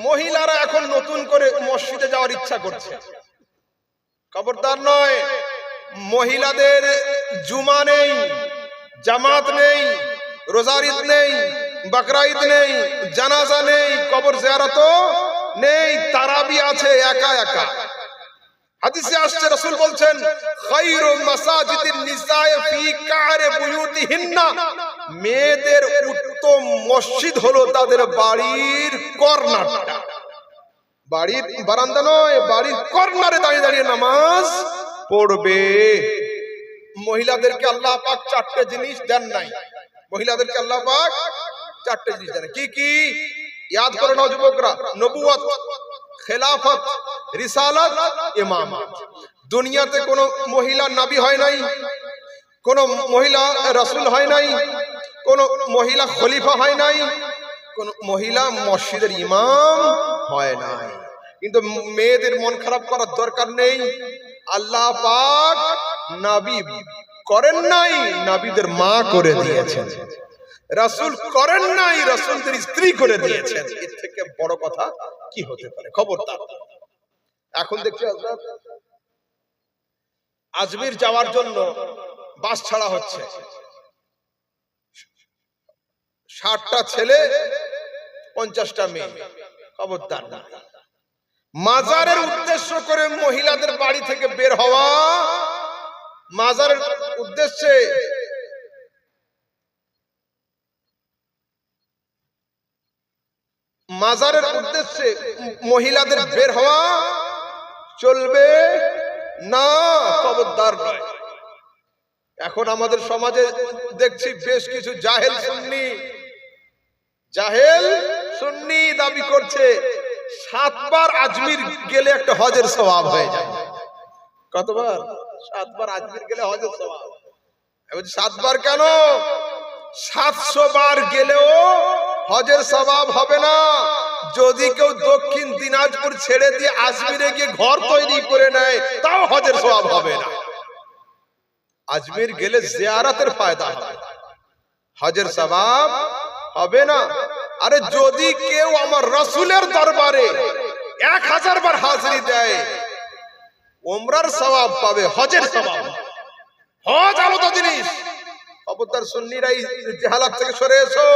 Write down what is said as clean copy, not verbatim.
মহিলারা এখন নতুন করে মসজিদে যাওয়ার ইচ্ছা করছে। খবরদার নয়, মহিলাদের জুমা নেই, জামাত নেই, রোজার ঈদ নেই, বকরা ঈদ নেই, জানাজা নেই, কবর জিয়ারতও নেই, তারাবি আছে একা একা। হাদিসে আসছে, রাসূল বলছেন খায়রু মাসাজিদিন নিসায়ে ফি কারে বুয়ুতিহিন্না, মেয়েদের উত্তম মসজিদ হলো তাদের বাড়ির কর্নারটা। বাড়ির বারান্দা নয়, বাড়ির কর্নারে দাঁড়িয়ে দাঁড়িয়ে নামাজ পড়বে। মহিলাদেরকে আল্লাহ পাক চারটে জিনিস দেন নাই। মহিলাদেরকে আল্লাহ পাক চারটে জিনিস দেন। কি কি ইয়াদ করো না যুবকরা? নবুয়ত, খেলাফত, রিসালাত, ইমামত। দুনিয়াতে কোন মহিলা নবী হয় নাই, কোন মহিলা রাসূল হয় নাই, কোন মহিলা খলিফা হয় নাই, কোন মহিলা মসজিদের ইমাম হয় নাই। কিন্তু মেয়েদের মন খারাপ করার দরকার নেই। আল্লাহ পাক নবী করেন নাই, নবীদের মা করে দিয়েছেন। রাসূল করেন নাই, রাসূলদের স্ত্রী করে দিয়েছেন। এর থেকে বড় কথা কি হতে পারে? খবরদার। এখন দেখছি হযরত আজমির যাওয়ার জন্য বাস ছাড়া হচ্ছে। 60টা ছেলে 50টা মেয়ে। খবরদার না। মাজারের উদ্দেশ্য করে মহিলাদের বাড়ি থেকে বের হওয়া, মাজারের উদ্দেশ্যে মহিলাদের বের হওয়া চলবে না। খবরদার নয়। এখন আমাদের সমাজে দেখছি বেশ কিছু জাহেল সুন্নি দাবি করছে 7 বার আজমির গেলে একটা হজের সওয়াব হয়ে যায়। কতবার? 7 বার আজমির গেলে হজের সওয়াব। 7 বার কেন? 700 বার গেলেও হজের সওয়াব হবে না। যদি কেউ দক্ষিণ দিনাজপুর ছেড়ে দিয়ে আজমিরে গিয়ে ঘর তৈরি করে নেয়, তাও হজের সওয়াব হবে না। আজমির গেলে জিয়ারতের ফায়দা হবে, হজের সওয়াব হবে না। আরে যদি কেউ আমার রাসূলের দরবারে 1000 বার হাজিরি দেয়, উমরার সওয়াব পাবে, হজের সওয়াব। হজ আলাদা জিনিস। খবরদার সুন্নিরা এই জাহালাত থেকে সরে এসো।